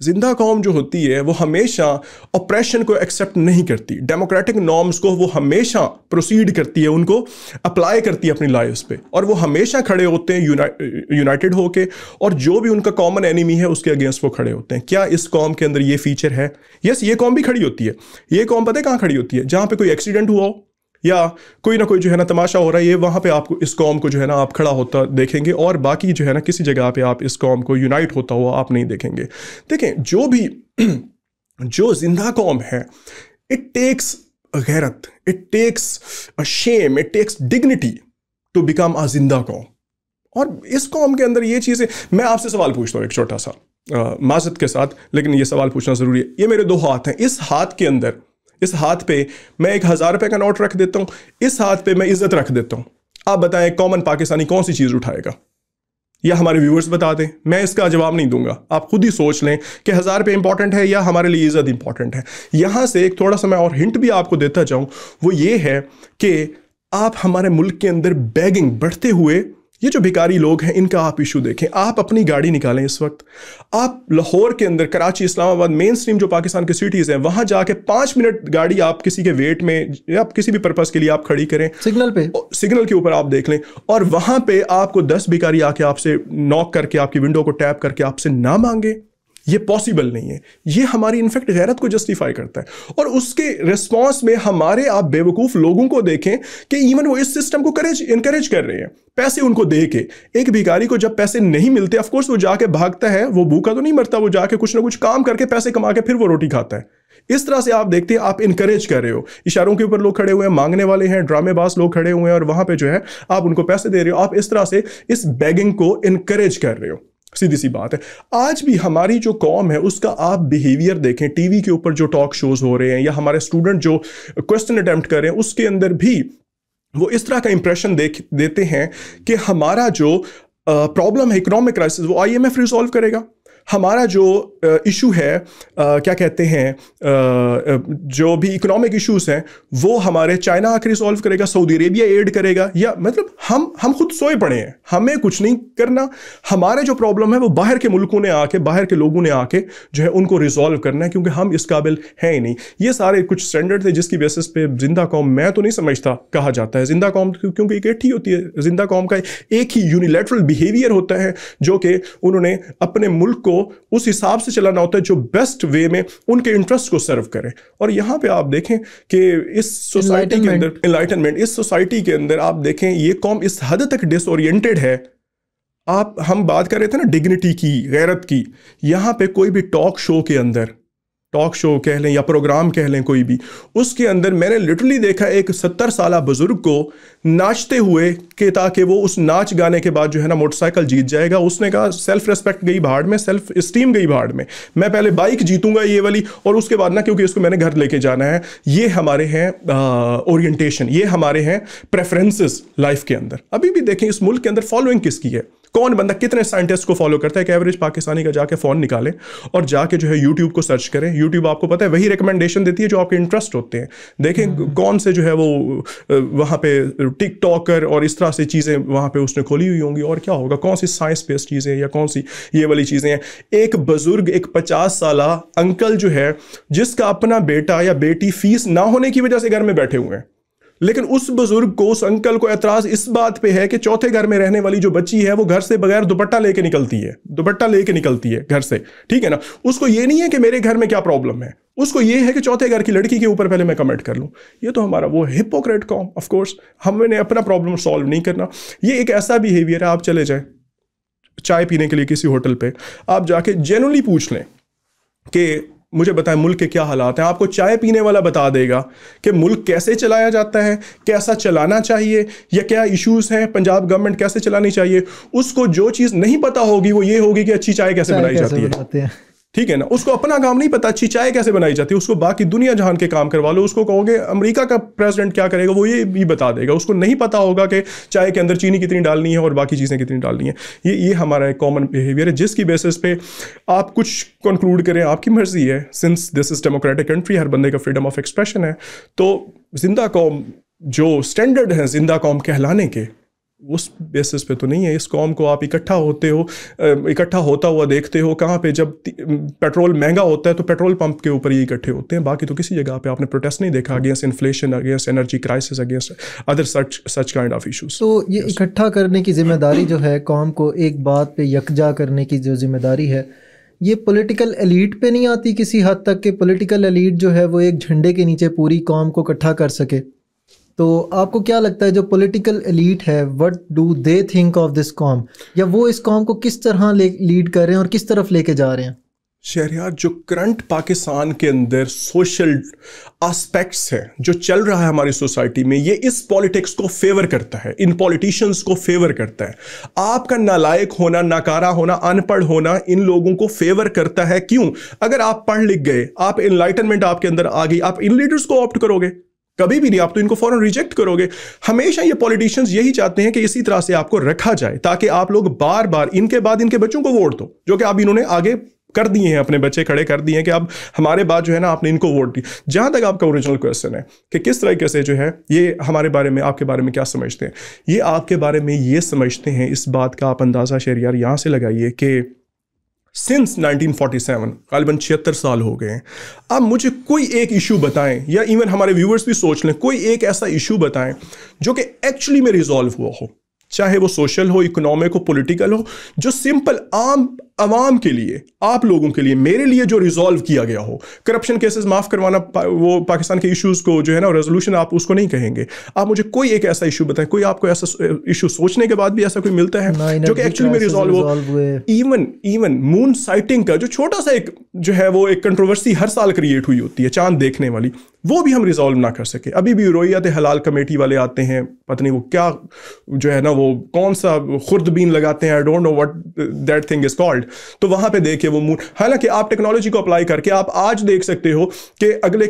जिंदा कौम जो होती है वो हमेशा ऑपरेशन को एक्सेप्ट नहीं करती, डेमोक्रेटिक नॉर्म्स को वो हमेशा प्रोसीड करती है, उनको अप्लाई करती है अपनी लाइफ्स पे, और वो हमेशा खड़े होते हैं यूनाइटेड होके, और जो भी उनका कॉमन एनिमी है उसके अगेंस्ट वो खड़े होते हैं। क्या इस कौम के अंदर ये फीचर है? यस, ये कौम भी खड़ी होती है। ये कौम पता है कहाँ खड़ी होती है? जहाँ पे कोई एक्सीडेंट हुआ हो या कोई ना कोई जो है ना तमाशा हो रहा है, ये वहाँ पे आपको इस कौम को जो है ना आप खड़ा होता देखेंगे, और बाकी जो है ना किसी जगह पे आप इस कौम को यूनाइट होता हुआ आप नहीं देखेंगे। देखें, जो भी जो जिंदा कौम है, इट टेक्स गैरत, it takes a shame, it takes dignity to become a जिंदा कौम। और इस कौम के अंदर ये चीज़ें, मैं आपसे सवाल पूछता हूँ एक छोटा सा, माजरत के साथ, लेकिन ये सवाल पूछना ज़रूरी है। ये मेरे 2 हाथ हैं, इस हाथ के अंदर, इस हाथ पे मैं एक 1000 रुपये का नोट रख देता हूँ, इस हाथ पे मैं इज्जत रख देता हूँ। आप बताएं कॉमन पाकिस्तानी कौन सी चीज़ उठाएगा, या हमारे व्यूअर्स बता दें, मैं इसका जवाब नहीं दूंगा, आप खुद ही सोच लें कि 1000 रुपये इंपॉर्टेंट है या हमारे लिए इज्जत इंपॉर्टेंट है। यहां से एक थोड़ा सा मैं और हिंट भी आपको देता जाऊं, वो ये है कि आप हमारे मुल्क के अंदर बैगिंग बढ़ते हुए, ये जो भिखारी लोग हैं इनका आप इशू देखें। आप अपनी गाड़ी निकालें इस वक्त, आप लाहौर के अंदर, कराची, इस्लामाबाद, मेन स्ट्रीम जो पाकिस्तान के सिटीज़ हैं, वहाँ जाके 5 मिनट गाड़ी आप किसी के वेट में या किसी भी पर्पज़ के लिए आप खड़ी करें, सिग्नल के ऊपर आप देख लें, और वहाँ पे आपको 10 भिखारी आके आपसे नॉक करके, आपकी विंडो को टैप करके आपसे ना मांगे, ये पॉसिबल नहीं है। ये हमारी इनफैक्ट गैरत को जस्टिफाई करता है। और उसके रिस्पॉन्स में हमारे आप बेवकूफ़ लोगों को देखें कि इवन वो इस सिस्टम को इनकरेज कर रहे हैं, पैसे उनको दे के। एक भिखारी को जब पैसे नहीं मिलते, ऑफ कोर्स वो जाके भागता है, वो भूखा तो नहीं मरता, वो जाके कुछ ना कुछ काम करके पैसे कमा के फिर वो रोटी खाता है। इस तरह से आप देखते हैं, आप इनकरेज कर रहे हो। इशारों के ऊपर लोग खड़े हुए हैं, मांगने वाले हैं, ड्रामेबाज लोग खड़े हुए हैं, और वहां पे जो है आप उनको पैसे दे रहे हो। आप इस तरह से इस बैगिंग को इनकरेज कर रहे हो। सीधी सी बात है। आज भी हमारी जो कौम है उसका आप बिहेवियर देखें, टीवी के ऊपर जो टॉक शोज हो रहे हैं या हमारे स्टूडेंट जो क्वेश्चन अटेम्प्ट कर रहे हैं, उसके अंदर भी वो इस तरह का इंप्रेशन देते हैं कि हमारा जो प्रॉब्लम है, इकोनॉमिक क्राइसिस, वो IMF रिजॉल्व करेगा। हमारा जो इशू है, क्या कहते हैं, जो भी इकोनॉमिक इश्यूज हैं, वो हमारे चाइना आकर रिसॉल्व करेगा, सऊदी अरेबिया एड करेगा, या मतलब हम खुद सोए पड़े हैं, हमें कुछ नहीं करना। हमारे जो प्रॉब्लम है वो बाहर के मुल्कों ने आके, बाहर के लोगों ने आके जो है उनको रिजॉल्व करना है, क्योंकि हम इस काबिल हैं ही नहीं। ये सारे कुछ स्टैंडर्ड थे जिसकी बेसिस पे जिंदा कौम, मैं तो नहीं समझता कहा जाता है जिंदा कौम, क्योंकि एक ही होती है जिंदा कौम का, एक ही यूनिलैटरल बिहेवियर होता है जो कि उन्होंने अपने मुल्क को उस हिसाब से चलाना होता है जो बेस्ट वे में उनके इंटरेस्ट को सर्व करे। और यहां पे आप देखें कि इस सोसाइटी के अंदर एनलाइटनमेंट, इस सोसाइटी के अंदर आप देखें ये कौम इस हद तक डिसओरिएंटेड है। हम बात कर रहे थे ना डिग्निटी की, गैरत की, यहां पे कोई भी टॉक शो के अंदर, टॉक शो कह लें या प्रोग्राम कह लें कोई भी, उसके अंदर मैंने लिटरली देखा एक 70 साला बुजुर्ग को नाचते हुए कि ताकि वो उस नाच गाने के बाद जो है ना मोटरसाइकिल जीत जाएगा। उसने कहा सेल्फ रिस्पेक्ट गई भाड़ में, सेल्फ इस्टीम गई भाड़ में, मैं पहले बाइक जीतूंगा ये वाली, और उसके बाद ना क्योंकि इसको मैंने घर लेके जाना है। ये हमारे हैं ओरिएंटेशन, ये हमारे हैं प्रेफरेंसेस लाइफ के अंदर। अभी भी देखें इस मुल्क के अंदर फॉलोइंग किसकी है, कौन बंदा कितने साइंटिस्ट को फॉलो करता है। एक एवरेज पाकिस्तानी का जाके फोन निकालें और जाके जो है यूट्यूब को सर्च करें। यूट्यूब आपको पता है वही रिकमेंडेशन देती है जो आपके इंटरेस्ट होते हैं। देखें कौन से जो है वो वहाँ पे टिकटॉकर और इस तरह से चीज़ें वहाँ पे उसने खोली हुई होंगी, और क्या होगा, कौन सी साइंस बेस्ड चीज़ें या कौन सी ये वाली चीज़ें हैं। एक बुजुर्ग, एक 50 साला अंकल जो है जिसका अपना बेटा या बेटी फीस ना होने की वजह से घर में बैठे हुए हैं, लेकिन उस बुजुर्ग को, उस अंकल को एतराज इस बात पे है कि चौथे घर में रहने वाली जो बच्ची है वो घर से बगैर दुपट्टा लेके निकलती है घर से, ठीक है ना। उसको ये नहीं है कि मेरे घर में क्या प्रॉब्लम है, उसको ये है कि चौथे घर की लड़की के ऊपर पहले मैं कमेंट कर लूं। ये तो हमारा वो हिपोक्रेट कौम, ऑफ कोर्स हमने अपना प्रॉब्लम सॉल्व नहीं करना। ये एक ऐसा बिहेवियर है, आप चले जाए चाय पीने के लिए किसी होटल पे, आप जाके जेन्युइनली पूछ लें कि मुझे बताएं मुल्क के क्या हालात हैं, आपको चाय पीने वाला बता देगा कि मुल्क कैसे चलाया जाता है, कैसा चलाना चाहिए, या क्या इश्यूज हैं, पंजाब गवर्नमेंट कैसे चलानी चाहिए। उसको जो चीज़ नहीं पता होगी वो ये होगी कि अच्छी चाय कैसे बनाई जाती है, ठीक है ना। उसको अपना काम नहीं पता अच्छी चाय कैसे बनाई जाती है, उसको बाकी दुनिया जहान के काम करवा लो। उसको कहोगे अमेरिका का प्रेसिडेंट क्या करेगा, वो ये भी बता देगा। उसको नहीं पता होगा कि चाय के अंदर चीनी कितनी डालनी है और बाकी चीज़ें कितनी डालनी है। ये हमारा एक कॉमन बिहेवियर है जिसकी बेसिस पे आप कुछ कंक्लूड करें, आपकी मर्जी है। Since this is democratic country, हर बंदे का फ्रीडम ऑफ एक्सप्रेशन है। तो जिंदा कौम जो स्टैंडर्ड है जिंदा कौम कहलाने के, उस बेसिस पे तो नहीं है। इस कौम को आप इकट्ठा होता हुआ देखते हो कहाँ पे, जब पेट्रोल महंगा होता है तो पेट्रोल पंप के ऊपर ये इकट्ठे होते हैं, बाकी तो किसी जगह पे आपने प्रोटेस्ट नहीं देखा against inflation, against energy crisis, against other such kind of issues. तो ये इकट्ठा करने की जिम्मेदारी जो है, कौम को एक बात पे यकजा करने की जो जिम्मेदारी है, ये पॉलिटिकल एलीट पे नहीं आती किसी हद तक कि पॉलिटिकल एलीट जो है वो एक झंडे के नीचे पूरी कौम को इकट्ठा कर सके। तो आपको क्या लगता है जो पॉलिटिकल एलीट है, what do they think of this com, या वो इस कॉम को किस तरह लीड कर रहे हैं और किस तरफ लेके जा रहे हैं? शहरयार, जो करंट पाकिस्तान के अंदर सोशल एस्पेक्ट्स है जो चल रहा है हमारी सोसाइटी में, ये इस पॉलिटिक्स को फेवर करता है, इन पॉलिटिशियंस को फेवर करता है। आपका नालायक होना, नाकारा होना, अनपढ़ होना इन लोगों को फेवर करता है। क्यों? अगर आप पढ़ लिख गए, आप एनलाइटनमेंट आपके अंदर आ गई, आप इन लीडर्स को ऑप्ट करोगे? कभी भी नहीं, आप तो इनको फौरन रिजेक्ट करोगे। हमेशा ये पॉलिटिशियंस यही चाहते हैं कि इसी तरह से आपको रखा जाए ताकि आप लोग बार बार इनके बाद इनके बच्चों को वोट दो, जो कि अब इन्होंने आगे कर दिए हैं, अपने बच्चे खड़े कर दिए हैं कि अब हमारे बाद जो है ना आपने इनको वोट दी। जहां तक आपका ओरिजिनल क्वेश्चन है कि किस तरीके से जो है ये हमारे बारे में, आपके बारे में क्या समझते हैं, ये आपके बारे में ये समझते हैं, इस बात का आप अंदाजा शहरयार यहां से लगाइए कि सिंस 1947 ग़ालिबन 76 साल हो गए हैं। अब मुझे कोई एक इशू बताएं, या इवन हमारे व्यूअर्स भी सोच लें, कोई एक ऐसा इशू बताएं जो कि एक्चुअली में रिजॉल्व हुआ हो, चाहे वो सोशल हो, इकोनॉमिक हो, पॉलिटिकल हो, जो सिंपल आम अवाम के लिए, आप लोगों के लिए, मेरे लिए जो रिजॉल्व किया गया हो। करप्शन केसेस माफ करवाना, वो पाकिस्तान के इश्यूज को जो है ना रेजोल्यूशन आप उसको नहीं कहेंगे। आप मुझे कोई एक ऐसा इशू बताएं, कोई आपको ऐसा इशू सोचने के बाद भी ऐसा कोई मिलता है जो कि एक्चुअली में रिजॉल्व हो। इवन मून साइटिंग का जो छोटा सा एक जो है वो एक कंट्रोवर्सी हर साल क्रिएट हुई होती है, चांद देखने वाली, वो भी हम रिजॉल्व ना कर सके। अभी भी रोयत हलाल कमेटी वाले आते हैं, पता नहीं वो क्या जो है ना वो कौन सा खुर्दबीन लगाते हैं, I don't know what that thing is called. तो वहां पे देखिए वो मून, हालांकि आप टेक्नोलॉजी को अप्लाई करके आप आज देख सकते हो कि अगले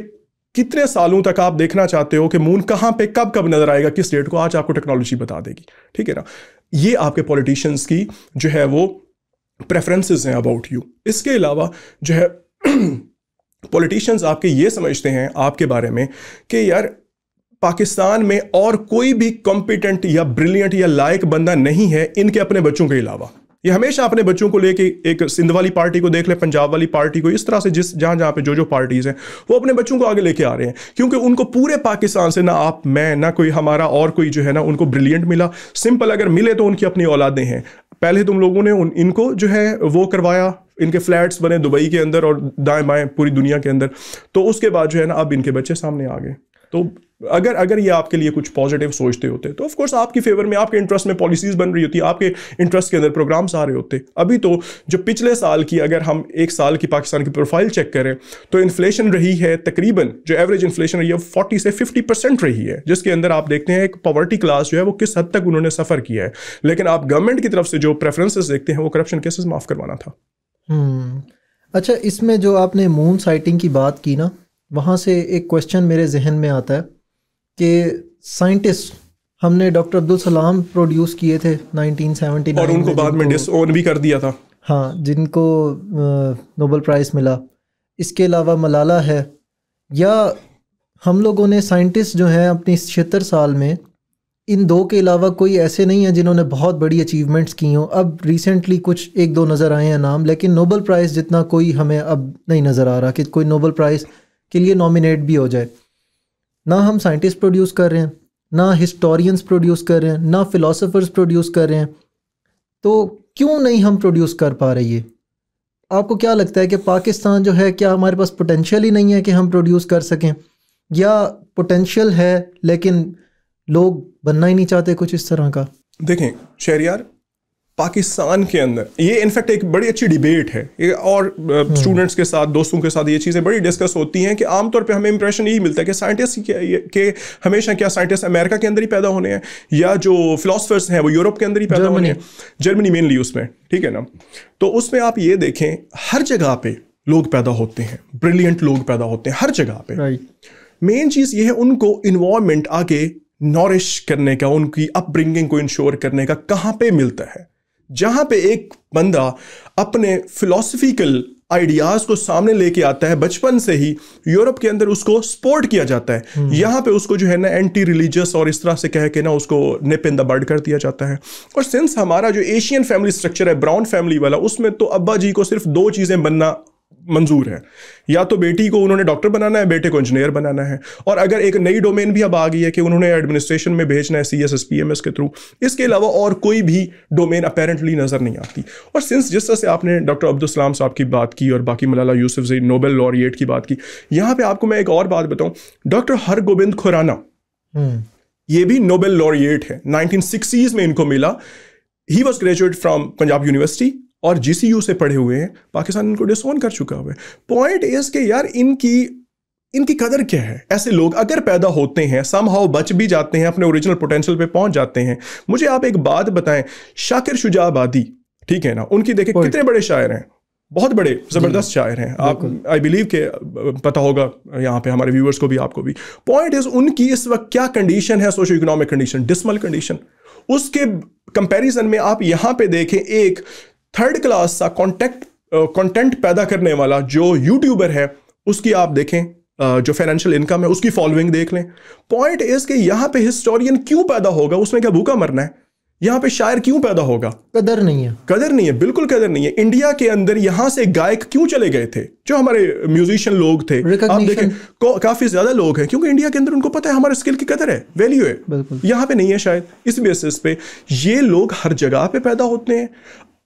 कितने सालों तक आप देखना चाहते हो कि मून कहां पे कब कब नजर आएगा, किस डेट को, आज आपको टेक्नोलॉजी बता देगी। ठीक है ना? ये आपके पॉलिटिशियंस की जो है वो प्रेफरेंसेस हैं अबाउट यू। इसके अलावा जो है पॉलिटिशियंस आपके ये समझते हैं आपके बारे में कि यार पाकिस्तान में और कोई भी कॉम्पिटेंट या ब्रिलियंट या लायक बंदा नहीं है इनके अपने बच्चों के अलावा। ये हमेशा अपने बच्चों को लेके, एक सिंध वाली पार्टी को देख ले, पंजाब वाली पार्टी को, इस तरह से जिस जहां जहां पे जो पार्टीज हैं वो अपने बच्चों को आगे लेके आ रहे हैं, क्योंकि उनको पूरे पाकिस्तान से ना आप, मैं, ना कोई हमारा और कोई जो है ना उनको ब्रिलियंट मिला। सिंपल अगर मिले तो उनकी अपनी औलादें हैं। पहले तुम लोगों ने इनको जो है वो करवाया, इनके फ्लैट्स बने दुबई के अंदर और दाएं बाएं पूरी दुनिया के अंदर, तो उसके बाद जो है ना अब इनके बच्चे सामने आ गए। तो अगर ये आपके लिए कुछ पॉजिटिव सोचते होते तो ऑफ कोर्स आपकी फेवर में, आपके इंटरेस्ट में पॉलिसीज बन रही होती, आपके इंटरेस्ट के अंदर प्रोग्राम्स आ रहे होते। अभी तो जो पिछले साल की, अगर हम एक साल की पाकिस्तान की प्रोफाइल चेक करें तो इन्फ्लेशन रही है तकरीबन, जो एवरेज इन्फ्लेशन रही है 40 से 50% रही है, जिसके अंदर आप देखते हैं एक पॉवर्टी क्लास जो है वो किस हद तक उन्होंने सफ़र किया है। लेकिन आप गवर्नमेंट की तरफ से जो प्रेफरेंसेस देखते हैं वो करप्शन केसेस माफ़ करवाना था। अच्छा, इसमें जो आपने मून साइटिंग की बात की ना, वहाँ से एक क्वेश्चन मेरे जहन में आता है कि साइंटिस्ट हमने डॉक्टर अब्दुल सलाम प्रोड्यूस किए थे 1979 और उनको बाद में डिसओन भी कर दिया था। हाँ, जिनको नोबेल प्राइज़ मिला। इसके अलावा मलाला है, या हम लोगों ने साइंटिस्ट जो हैं अपनी 76 साल में, इन दो के अलावा कोई ऐसे नहीं है जिन्होंने बहुत बड़ी अचीवमेंट्स की हों। अब रिसेंटली कुछ एक दो नज़र आए हैं नाम, लेकिन नोबेल प्राइज़ जितना कोई हमें अब नहीं नज़र आ रहा कि कोई नोबेल प्राइज़ के लिए नॉमिनेट भी हो जाए। ना हम साइंटिस्ट प्रोड्यूस कर रहे हैं, ना हिस्टोरियंस प्रोड्यूस कर रहे हैं, ना फिलोसोफर्स प्रोड्यूस कर रहे हैं, तो क्यों नहीं हम प्रोड्यूस कर पा रहे? ये आपको क्या लगता है कि पाकिस्तान जो है, क्या हमारे पास पोटेंशियल ही नहीं है कि हम प्रोड्यूस कर सकें, या पोटेंशियल है लेकिन लोग बनना ही नहीं चाहते कुछ इस तरह का? देखें शहरयार, पाकिस्तान के अंदर ये इनफैक्ट एक बड़ी अच्छी डिबेट है, और स्टूडेंट्स के साथ, दोस्तों के साथ ये चीज़ें बड़ी डिस्कस होती हैं कि आमतौर पे हमें इंप्रेशन यही मिलता है कि साइंटिस्ट के हमेशा क्या साइंटिस्ट अमेरिका के अंदर ही पैदा होने हैं, या जो फिलोसफर्स हैं वो यूरोप के अंदर ही पैदा होने हैं, जर्मनी मेनली उसमें। ठीक है ना? तो उसमें आप ये देखें हर जगह पे लोग पैदा होते हैं, ब्रिलियंट लोग पैदा होते हैं हर जगह पे। मेन चीज़ ये है उनको इन्वायरमेंट आगे नॉरिश करने का, उनकी अपब्रिंगिंग को इंश्योर करने का कहाँ पे मिलता है। जहां पे एक बंदा अपने फिलोसफिकल आइडियाज को सामने लेके आता है बचपन से ही, यूरोप के अंदर उसको सपोर्ट किया जाता है, यहाँ पे उसको जो है ना एंटी रिलीजियस और इस तरह से कह के ना उसको निप इन द बड कर दिया जाता है। और सिंस हमारा जो एशियन फैमिली स्ट्रक्चर है, ब्राउन फैमिली वाला, उसमें तो अब्बा जी को सिर्फ दो चीज़ें बनना मंजूर है, या तो बेटी को उन्होंने डॉक्टर बनाना है, बेटे को इंजीनियर बनाना है, और अगर एक नई डोमेन भी अब आ गई है कि उन्होंने एडमिनिस्ट्रेशन में भेजना है CSS PMS के थ्रू, इसके अलावा और कोई भी डोमेन अपेरेंटली नजर नहीं आती। और सिंस जिस तरह से आपने डॉक्टर अब्दुल सलाम साहब की बात की और बाकी मलाला यूसुफजई नोबेल लॉरिएट की बात की, यहाँ पे आपको मैं एक और बात बताऊं, डॉक्टर हरगोबिंद खुराना ये भी नोबेल लॉरिएट है, 1960s में इनको मिला। He was graduate from Punjab university और GCU से पढ़े हुए हैं, पाकिस्तान इनको डिसोन कर चुका हुआ है। पॉइंट इज कि यार इनकी कदर क्या है? ऐसे लोग अगर पैदा होते हैं, समहाउ बच भी जाते हैं, अपने ओरिजिनल पोटेंशियल पे पहुंच जाते हैं। मुझे आप एक बात बताएं, शाकिर शुजा आबादी, ठीक है ना, उनकी देखें कितने बड़े शायर हैं, बहुत बड़े जबरदस्त शायर हैं। आप आई बिलीव के पता होगा यहाँ पे हमारे व्यूअर्स को भी, आपको भी। पॉइंट इज उनकी इस वक्त क्या कंडीशन है, socio economic condition, dismal condition. उसके कंपैरिजन में आप यहाँ पे देखें एक थर्ड क्लास सा कंटेंट पैदा करने वाला जो यूट्यूबर है, उसकी आप देखें जो फाइनेंशियल इनकम है, उसकी फॉलोइंग देख लें। पॉइंट इज कि यहाँ पे हिस्टोरियन क्यों पैदा होगा? उसमें क्या भूखा मरना है? यहाँ पे शायर क्यों पैदा होगा? कदर नहीं है, कदर नहीं है, बिल्कुल कदर नहीं है। इंडिया के अंदर यहाँ से गायक क्यों चले गए थे? जो हमारे म्यूजिशियन लोग थे, आप देखें काफी ज्यादा लोग हैं, क्योंकि इंडिया के अंदर उनको पता है हमारे स्किल की कदर है, वैल्यू है। यहाँ पे नहीं है शायद। इस बेसिस पे ये लोग हर जगह पे पैदा होते हैं।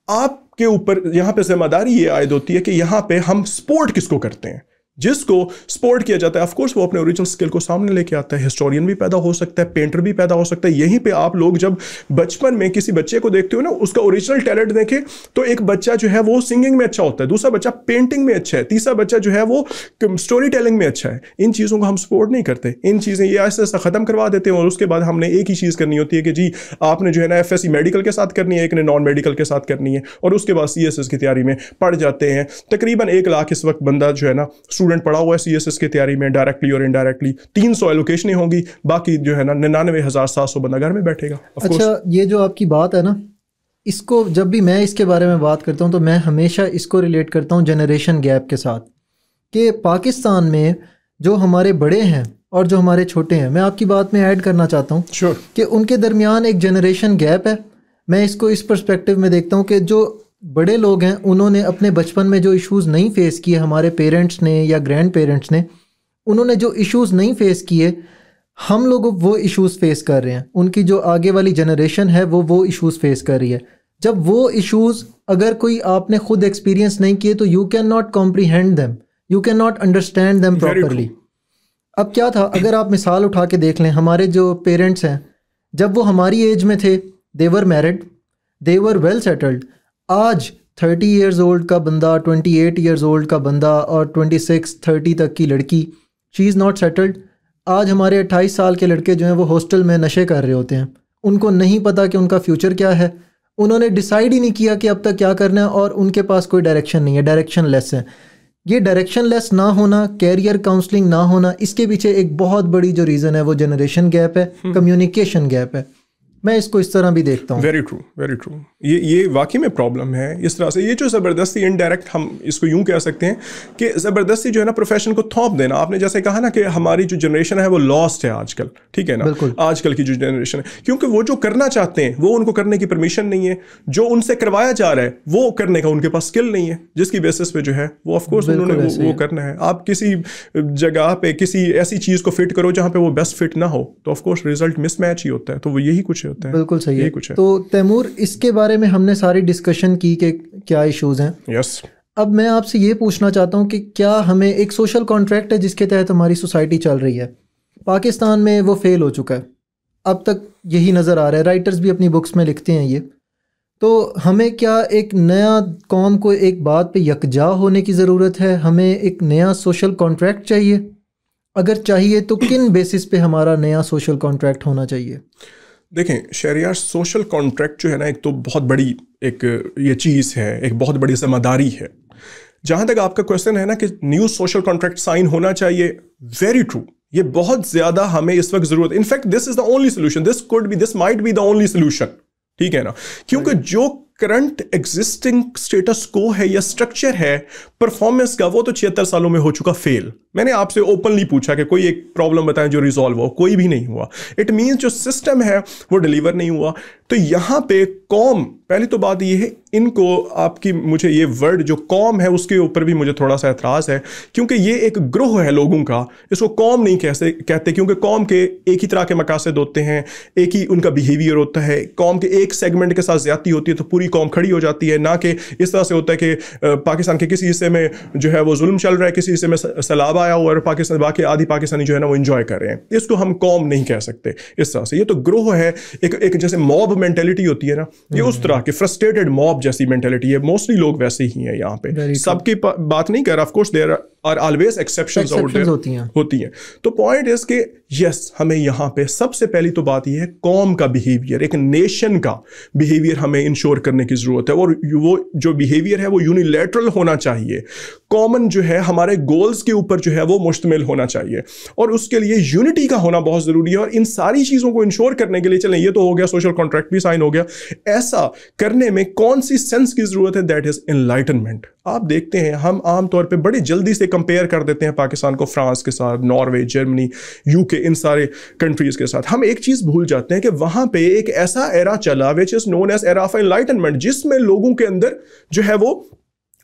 आपके ऊपर यहाँ पे जिम्मेदारी ये आयद होती है कि यहाँ पे हम सपोर्ट किसको करते हैं। जिसको सपोर्ट किया जाता है, ऑफ कोर्स वो अपने ओरिजिनल स्किल को सामने लेके आता है। हिस्टोरियन भी पैदा हो सकता है, पेंटर भी पैदा हो सकता है। यहीं पे आप लोग जब बचपन में किसी बच्चे को देखते हो ना, उसका ओरिजिनल टैलेंट देखें, तो एक बच्चा जो है वो सिंगिंग में अच्छा होता है, दूसरा बच्चा पेंटिंग में अच्छा है, तीसरा बच्चा जो है वो स्टोरी टेलिंग में अच्छा है। इन चीज़ों को हम सपोर्ट नहीं करते, इन चीज़ें ये ऐसा ऐसा ख़त्म करवा देते हैं। और उसके बाद हमने एक ही चीज़ करनी होती है कि जी आपने जो है ना FSC मेडिकल के साथ करनी है, एक ने नॉन मेडिकल के साथ करनी है, और उसके बाद CSS की तैयारी में पढ़ जाते हैं। तकरीबन 1 लाख इस वक्त बंदा जो है ना स्टूडेंट पढ़ा हुआ है CSS की तैयारी में, डायरेक्टली और इनडायरेक्टली। 300 एलोकेशनें होंगी, बाकी जो है ना 99,700 बंदा घर में बैठेगा। अच्छा, ये जो आपकी बात है ना, इसको जब भी मैं इसके बारे में बात करता हूँ तो मैं हमेशा इसको रिलेट करता हूँ जनरेशन गैप के साथ, कि पाकिस्तान में जो हमारे बड़े हैं और जो हमारे छोटे हैं, मैं आपकी बात में ऐड करना चाहता हूँ कि उनके दरमियान एक जनरेशन गैप है। मैं इसको इस पर्सपेक्टिव में देखता हूँ कि जो बड़े लोग हैं उन्होंने अपने बचपन में जो इश्यूज़ नहीं फेस किए, हमारे पेरेंट्स ने या ग्रैंड पेरेंट्स ने, उन्होंने जो इश्यूज़ नहीं फेस किए, हम लोग वो इश्यूज़ फेस कर रहे हैं। उनकी जो आगे वाली जनरेशन है वो इश्यूज़ फेस कर रही है। जब वो इश्यूज़ अगर कोई आपने खुद एक्सपीरियंस नहीं किए तो you can not comprehend them, you can not understand them properly. अब क्या था, अगर आप मिसाल उठा के देख लें, हमारे जो पेरेंट्स हैं जब वो हमारी एज में थे, they were married, they were well settled. आज 30 ईयर्स ओल्ड का बंदा, 28 ईयर्स ओल्ड का बंदा और 26-30 तक की लड़की, शी इज़ नॉट सेटल्ड। आज हमारे 28 साल के लड़के जो हैं वो हॉस्टल में नशे कर रहे होते हैं। उनको नहीं पता कि उनका फ्यूचर क्या है, उन्होंने डिसाइड ही नहीं किया कि अब तक क्या करना है, और उनके पास कोई डायरेक्शन नहीं है, डायरेक्शन लेस है। ये डायरेक्शन लेस ना होना, कैरियर काउंसलिंग ना होना, इसके पीछे एक बहुत बड़ी जो रीज़न है वो जनरेशन गैप है, कम्युनिकेशन गैप है। मैं इसको इस तरह भी देखता हूँ। Very true, very true. ये वाकई में प्रॉब्लम है। इस तरह से ये जो ज़बरदस्ती, इनडायरेक्ट हम इसको यूँ कह सकते हैं कि ज़बरदस्ती जो है ना प्रोफेशन को थोप देना। आपने जैसे कहा ना कि हमारी जो जनरेशन है वो लॉस्ट है आजकल, ठीक है ना, आजकल की जो जनरेशन है, क्योंकि वो जो करना चाहते हैं वो उनको करने की परमिशन नहीं है। जो उनसे करवाया जा रहा है वो करने का उनके पास स्किल नहीं है, जिसकी बेसिस पे जो है वो ऑफकोर्स उन्होंने वो करना है। आप किसी जगह पे किसी ऐसी चीज़ को फिट करो जहाँ पे वो बेस्ट फिट ना हो, तो ऑफकोर्स रिजल्ट मिसमैच ही होता है। तो वो यही कुछ होता है। बिल्कुल सही है। तो तैमूर, इसके बारे में हमने सारी डिस्कशन की कि क्या इश्यूज हैं। यस। अब मैं आपसे ये पूछना चाहता हूँ कि क्या हमें एक सोशल कॉन्ट्रैक्ट है जिसके तहत हमारी सोसाइटी चल रही है, पाकिस्तान में वो फेल हो चुका है, अब तक यही नज़र आ रहा है। राइटर्स भी अपनी बुक्स में लिखते हैं ये। तो हमें क्या एक नया कौम को एक बात पे यकजा होने की ज़रूरत है? हमें एक नया सोशल कॉन्ट्रैक्ट चाहिए? अगर चाहिए तो किन बेसिस पे हमारा नया सोशल कॉन्ट्रैक्ट होना चाहिए? देखें शहरियार, सोशल कॉन्ट्रैक्ट जो है ना, एक तो बहुत बड़ी एक ये चीज़ है, एक बहुत बड़ी जिम्मेदारी है। जहाँ तक आपका क्वेश्चन है ना कि न्यू सोशल कॉन्ट्रैक्ट साइन होना चाहिए, वेरी ट्रू, ये बहुत ज़्यादा हमें इस वक्त ज़रूरत। In fact this is the only solution, this might be the only solution, ठीक है ना, क्योंकि जो करंट एग्जिस्टिंग स्टेटस को है या स्ट्रक्चर है परफॉर्मेंस का, वो तो 76 सालों में हो चुका फेल। मैंने आपसे ओपनली पूछा कि कोई एक प्रॉब्लम बताएं जो रिजॉल्व हो, कोई भी नहीं हुआ। इट मींस जो सिस्टम है वो डिलीवर नहीं हुआ। तो यहाँ पे कौम, पहली तो बात ये है, इनको आपकी मुझे ये वर्ड जो कौम है उसके ऊपर भी मुझे थोड़ा सा एतराज़ है, क्योंकि ये एक ग्रोह है लोगों का, इसको कौम नहीं कहते, क्योंकि कौम के एक ही तरह के मकासद होते हैं, एक ही उनका बिहेवियर होता है। कौम के एक सेगमेंट के साथ ज्यादती होती है तो पूरी कौम खड़ी हो जाती है, ना कि इस तरह से होता है कि पाकिस्तान के किसी हिस्से में जो है वो जुल्म चल रहा है, किसी हिस्से में सैलाब आया हुआ और पाकिस्तान बाकी आधी पाकिस्तानी जो है ना वो एंजॉय कर रहे हैं। इसको हम कौम नहीं कह सकते इस तरह से। ये तो ग्रोह है, एक जैसे मॉब मेंटेलिटी होती है ना, ये उस तरह की फ्रस्ट्रेटेड मॉब जैसी मेंटेलिटी है। मोस्टली लोग वैसे ही हैं यहाँ पे, सबकी बात नहीं कर रहा, of course there are always exceptions होती हैं। तो पॉइंट इज कि यस, हमें यहाँ पे सबसे पहली तो बात यह है कौम का बिहेवियर, एक नेशन का बिहेवियर हमें इंश्योर करने की जरूरत है, और वो जो बिहेवियर है वो यूनिलैटरल होना चाहिए, कॉमन जो है हमारे गोल्स के ऊपर जो है वो मुश्तमिल होना चाहिए, और उसके लिए यूनिटी का होना बहुत जरूरी है। और इन सारी चीजों को इंश्योर करने के लिए, चलें ये तो हो गया, सोशल कॉन्ट्रैक्ट भी साइन हो गया, ऐसा करने में कौन सी सेंस की जरूरत है? That is enlightenment. आप देखते हैं हम आमतौर पे बड़ी जल्दी से कंपेयर कर देते हैं पाकिस्तान को फ्रांस के साथ, नॉर्वे, जर्मनी, यूके, इन सारे कंट्रीज के साथ। हम एक चीज भूल जाते हैं कि वहां पे एक ऐसा एरा चला which is known as era of enlightenment, जिसमें लोगों के अंदर जो है वो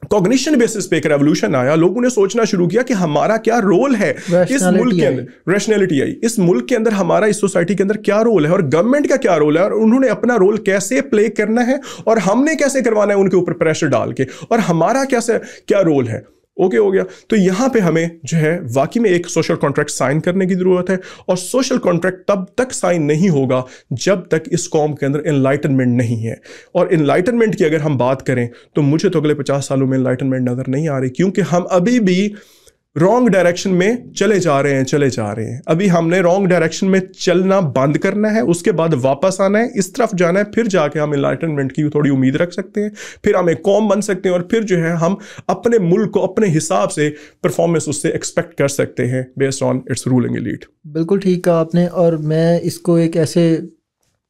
कॉग्निशन बेसिस पे एक रेवोल्यूशन आया। लोगों ने सोचना शुरू किया कि हमारा क्या रोल है इस मुल्क के अंदर, रैशनैलिटी आई, इस मुल्क के अंदर हमारा, इस सोसाइटी के अंदर क्या रोल है और गवर्नमेंट का क्या रोल है, और उन्होंने अपना रोल कैसे प्ले करना है और हमने कैसे करवाना है उनके ऊपर प्रेशर डाल के, और हमारा क्या रोल है। ओके हो गया। तो यहां पे हमें जो है वाकई में एक सोशल कॉन्ट्रैक्ट साइन करने की जरूरत है, और सोशल कॉन्ट्रैक्ट तब तक साइन नहीं होगा जब तक इस कौम के अंदर एनलाइटनमेंट नहीं है। और एनलाइटनमेंट की अगर हम बात करें तो मुझे तो अगले 50 सालों में एनलाइटनमेंट नजर नहीं आ रही, क्योंकि हम अभी भी रॉन्ग डायरेक्शन में चले जा रहे हैं। अभी हमने रॉन्ग डायरेक्शन में चलना बंद करना है, उसके बाद वापस आना है, इस तरफ जाना है, फिर जाके हम एनलाइटनमेंट की थोड़ी उम्मीद रख सकते हैं, फिर हम एक कौम बन सकते हैं, और फिर जो है हम अपने मुल्क को अपने हिसाब से परफॉर्मेंस उससे एक्सपेक्ट कर सकते हैं based on it's ruling elite. बिल्कुल ठीक कहा आपने, और मैं इसको एक ऐसे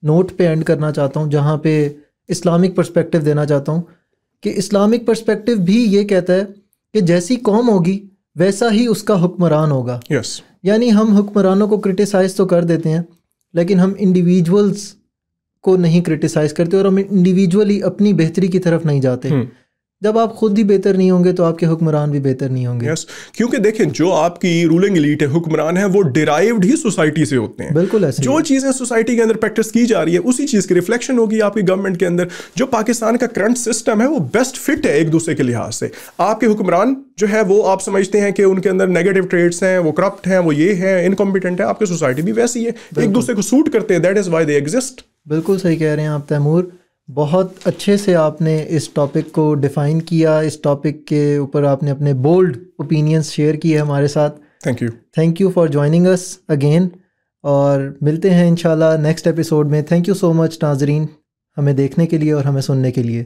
नोट पे एंड करना चाहता हूँ जहाँ पे इस्लामिक पर्सपेक्टिव देना चाहता हूँ कि इस्लामिक पर्सपेक्टिव भी ये कहता है कि जैसी कौम होगी वैसा ही उसका हुक्मरान होगा। yes. यानी हम हुक्मरानों को क्रिटिसाइज़ तो कर देते हैं, लेकिन हम इंडिविजुअल्स को नहीं क्रिटिसाइज़ करते, और हम इंडिविजुअली अपनी बेहतरी की तरफ नहीं जाते। जब आप खुद ही बेहतर नहीं होंगे तो आपके हुक्मरान भी बेहतर नहीं होंगे। yes. क्योंकि देखें, जो आपकी रूलिंग एलीट है, हुक्मरान है, वो डिराइव्ड ही सोसाइटी से होते हैं। बिल्कुल ऐसे जो चीजें सोसाइटी के अंदर प्रैक्टिस की जा रही है उसी चीज की रिफ्लेक्शन होगी आपकी गवर्नमेंट के अंदर। जो पाकिस्तान का करंट सिस्टम है वो बेस्ट फिट है एक दूसरे के लिहाज से। आपके हुक्मरान जो है वो आप समझते हैं कि उनके अंदर नेगेटिव ट्रेड्स हैं, वो करप्ट हैं, वो ये है, इनकॉम्पिटेंट है। आपकी सोसाइटी भी वैसी है, एक दूसरे को सूट करते हैं, that is why they exist. बिल्कुल सही कह रहे हैं आप तैमूर, बहुत अच्छे से आपने इस टॉपिक को डिफ़ाइन किया, इस टॉपिक के ऊपर आपने अपने बोल्ड ओपिनियंस शेयर किए हमारे साथ। Thank you for joining us again, और मिलते हैं इंशाल्लाह नेक्स्ट एपिसोड में। थैंक यू सो मच नाजरीन, हमें देखने के लिए और हमें सुनने के लिए।